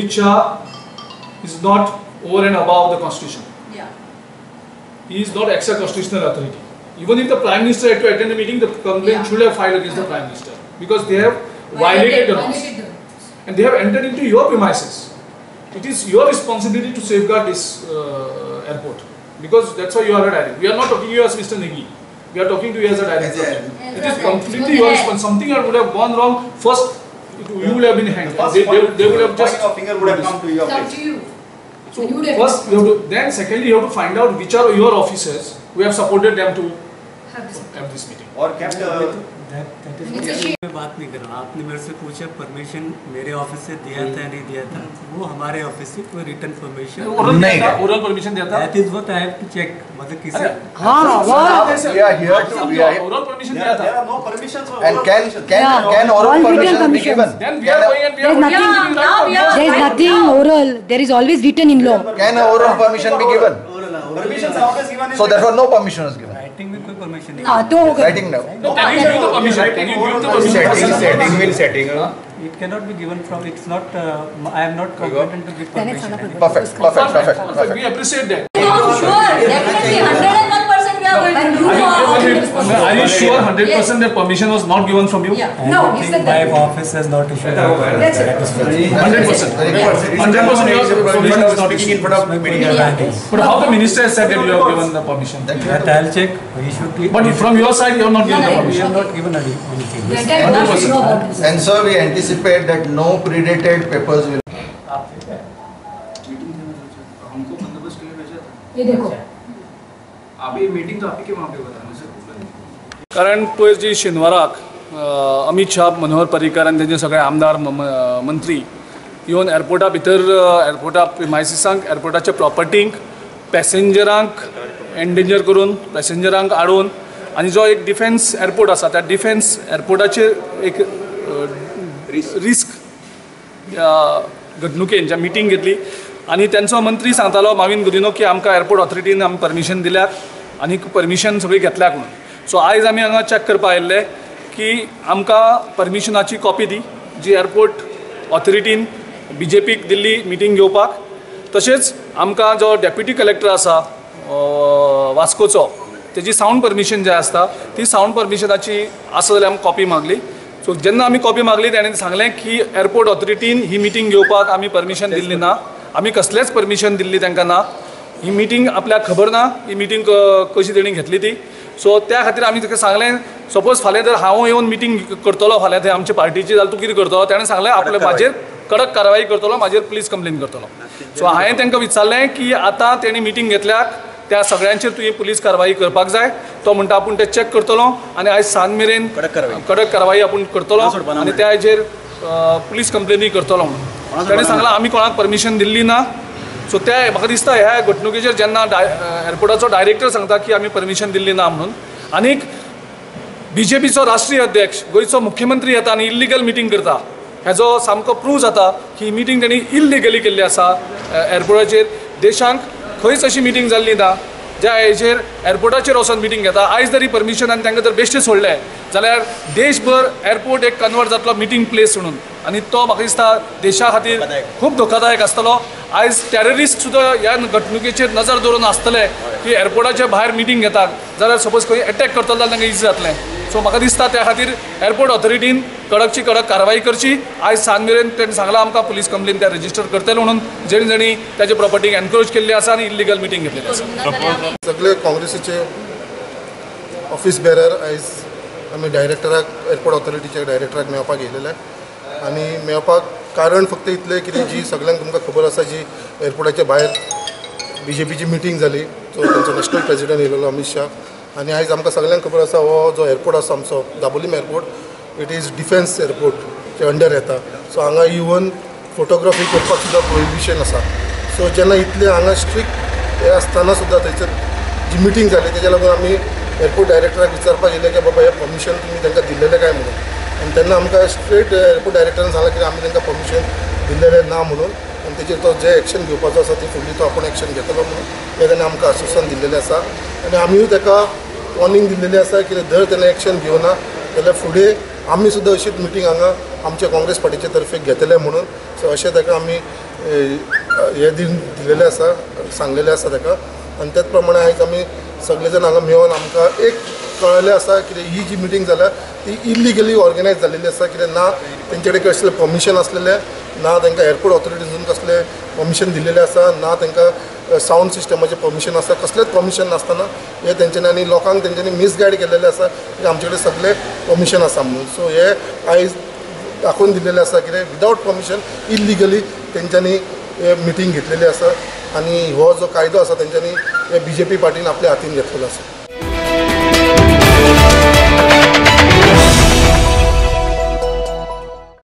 Amit Shah is not over and above the constitution. Yeah. He is not extra constitutional authority. Even if the Prime Minister had to attend the meeting, the complaint should have filed against the Prime Minister because they have violated the laws and they have entered into your premises. It is your responsibility to safeguard this airport because that's why you are a director. We are not talking to you as Mr. Negi. We are talking to you as a director. It is completely your responsibility. Something would have gone wrong. First, you would have been hanged. They would have just finger would have come to your Come place. to you. So first, you have to, then secondly, you have to find out which are your officers who have supported them to have this meeting. Or kept मैं बात नहीं कर रहा. आपने मेरे से पूछा permission मेरे office से दिया था नहीं दिया था. वो हमारे ऑफिस से कोई रिटर्न परमिशन नहीं था. ओरल परमिशन दिया था. That is what I have to check. मतलब किसी We are here to oral permission दिया था. There are no permissions for and can oral All written permission be permissions. given? Then we are going and we are There is nothing. There is nothing oral. There is always written in law. Can oral permission be given? permissions are always given. So therefore no permission is given. Writing में कोई permission नहीं. हाँ तो हो गया. Writing now. No, can you give the permission? Can you give the permission? Setting. It cannot be given from. It's not. I am not competent to give permission. Perfect. We appreciate that. No, sure, definitely, 101% we are going to do all. Are you sure 100% that permission was not given from you? Yeah. No, he said My that. office has not issued. That's it. 100%. 100% your permission is not issued. But how the minister has said that you have given the permission? That I'll check. We should be. But from your side, you have not given the We permission. have not given anything. The entire class should know about this. And sir, we anticipate that no predated papers will. ये देखो. अभी meeting तो आपकी वहाँ पे बताना sir. कारण पळय जी शेनवाराक अमित शाह, मनोहर पर्रीकर आनी तेजे सगळे आमदार मंत्री येवन एअरपोर्टा भितर एअरपोर्टा प्रिमायसिसांक एअरपोर्टाच्या प्रॉपर्टींक पॅसेंजरांक एंडेंजर करून पॅसेंजरांक आडोवन आनी जो एक डिफेन्स एअरपोर्ट आसा त्या डिफेन्स एअरपोर्टाचेर एक रिस्क घडणुकेन ज्या मिटींग घेतली आनी त्यांचो मंत्री सांगतालो माविन गुदिनो की आमकां एअरपोर्ट ऑथॉरिटीन आमी परमिशन दिल्यात आनी परमिशन सगळी घेतल्याक म्हणून. सो आयज आमी हांगा चॅक करपा आयिल्ले की आमकां परमिशनाची कॉपी दी जी एअरपोर्ट ऑथॉरिटीन BJPक दिल्ली मिटींग घेवपाक. तशेंच आमकां जो डेप्युटी कलेक्टर आसा वास्कोचो तेजी सावंड परमिशन जे आसता ती सावंड परमिशनाची आसा जाल्यार आमकां कॉपी मागली. सो जेन्ना आमी कॉपी मागली तेणें सांगलें की एअरपोर्ट ऑथॉरिटीन ही मिटींग घेवपाक आमी परमिशन दिल्ली ना, आमी कसलेंच परमिशन दिल्ली तांकां ना, ही मिटींग आपल्याक खबर ना, ही मिटींग कशी तेणी घेतली ती. सो त्या खातीर आमी ताका सांगलें सपोज फाल्यां जर हांव येवन मिटींग करतलो फाल्यां थंय आमच्या पार्टीची जाल्यार तूं कितें करतलो. ताणें सांगलें आपल्या म्हाजेर कडक कारवाई करतलो, म्हाजेर पुलीस कंप्लेन करतलो. सो हांवें तांकां विचारलें की आतां तेणी मिटींग घेतल्याक त्या सगळ्यांचेर तुवें पुलीस कारवाई करपाक जाय. तो म्हणटा आपूण तें चॅक करतलो आनी आयज सांज मेरेन कडक कारवाई आपूण करतलो आनी त्या हेजेर पुलीस कंप्लेनूय करतलो म्हणून ताणें सांगलां आमी कोणाक परमिशन दिल्ली ना. सो त्या म्हाका दिसता ह्या घडणुकेचेर जेन्ना एअरपोर्टाचो डायरेक्टर सांगता की आमी परमिशन दिल्ली ना म्हणून आनीक BJPचो राष्ट्रीय अध्यक्ष गोंयचो मुख्यमंत्री येता आनी इल्लिगल मिटींग करता हेजो सामको प्रूव जाता की ही मिटींग तेणी इल्लिगली केल्ली आसा. एअरपोर्टाचेर देशांक खंयच अशी मिटींग जाल्ली ना ज्या हेजेर एअरपोर्टाचेर वचून मिटींग घेता. आयज जर ही परमिशन आनी तांकां जर बेश्टें सोडलें जाल्यार देशभर एअरपोर्ट एक कन्वर्ट जातलो मिटींग प्लेस म्हणून आनी तो म्हाका दिसता देशा खातीर खूब धोकादायक आसतलो. आयज टेररिस्ट सुद्दां ह्या घडणुकेचेर नजर दवरून आसतले की एअरपोर्टाच्या भायर मिटींग घेतात जाल्यार सपोज खंय अटॅक करतलो जाल्यार तांकां इजी जातलें. सो म्हाका दिसता त्या खातीर एअरपोर्ट ऑथॉरिटीन कडकची कडक कारवाई करची. आयज सांज मेरेन तेणें सांगलां आमकां पुलीस कंप्लेन त्या रजिस्टर करतले म्हणून जेणी जेणी त्याच्या प्रॉपर्टीक एनक्रोच केल्ली आसा आनी इल्लिगल मिटींग घेतलेली आसा. सगळे काँग्रेसीचे ऑफिस बेरर आयज आमी डायरेक्टराक एअरपोर्ट ऑथॉरिटीच्या डायरेक्टराक मेळपाक येयलेले आनी मेळपाक कारण फक्त इतलें कितें जी सगळ्यांक तुमकां खबर आसा जी एअरपोर्टाच्या भायर BJPची मिटींग जाली. सो तांचो नॅशनल प्रेसिडेंट येयलेलो अमित शाह आनी आयज आमकां सगळ्यांक खबर आसा हो जो एअरपोर्ट आसा आमचो Dabolim airport it is defence एअरपोर्टचे अंडर येता. सो हांगा इवन फोटोग्राफी करपाक सुद्दां प्रोहिबिशन आसा. सो जेन्ना इतले हांगा स्ट्रिक्ट हे आसतना सुद्दां थंयसर जी मिटींग जाली तेज्या लागून आमी एअरपोर्ट डायरेक्टराक विचारपाक येयलें की बाबा हें परमिशन तुमी तांकां दिल्लेलें काय म्हणून आनी तेन्ना आमकां स्ट्रेट एअरपोर्ट डायरेक्टरान सांगलें की आमी तांकां परमिशन दिल्लेलें ना म्हणून आनी तेजेर तो जे एक्शन घेवपाचो आसा ती फुडली तो आपूण एक्शन घेतलो म्हणून तेणें आमकां आश्वासन दिल्लेलें आसा आनी आमीय ताका वॉर्निंग दिल्लेली आसा की जर तेणें एक्शन घेवना जाल्यार फुडें आमी सुद्दां अशीच मिटींग हांगा आमच्या काँग्रेस पार्टीचे तर्फे घेतले म्हणून सो अशें ताका आमी हे दिलेलें आसा सांगलेलें आसा ताका आनी त्याच प्रमाणे आयज आमी सगळे जाण हांगा मेळून आमकां एक कळलेलें आसा कितें ही जी मिटींग जाल्या ती इलिगली ऑर्गनायज जाल्लेली आसा कितें ना तेंचे कडेन कसलें परमिशन आसलेलें ना तांकां एअरपोर्ट ऑथॉरिटीजून कसलें परमिशन दिल्लेलें आसा ना तांकां सावंड सिस्टमाचें परमिशन आसा कसलेंच परमिशन नासतना हे तेंच्यांनी आनी लोकांक तेंच्यांनी मिसगायड केल्लेलें आसा की आमचे कडेन सगळें परमिशन आसा म्हणून सो हे आयज दाखोवन दिल्लेलें आसा कितें विदावट परमिशन इलिगली तेंच्यांनी हे मिटींग घेतलेली आसा आनी हो जो कायदो आसा तेंच्यांनी हे BJP पार्टीन आपल्या हातीन घेतलेलो आसा.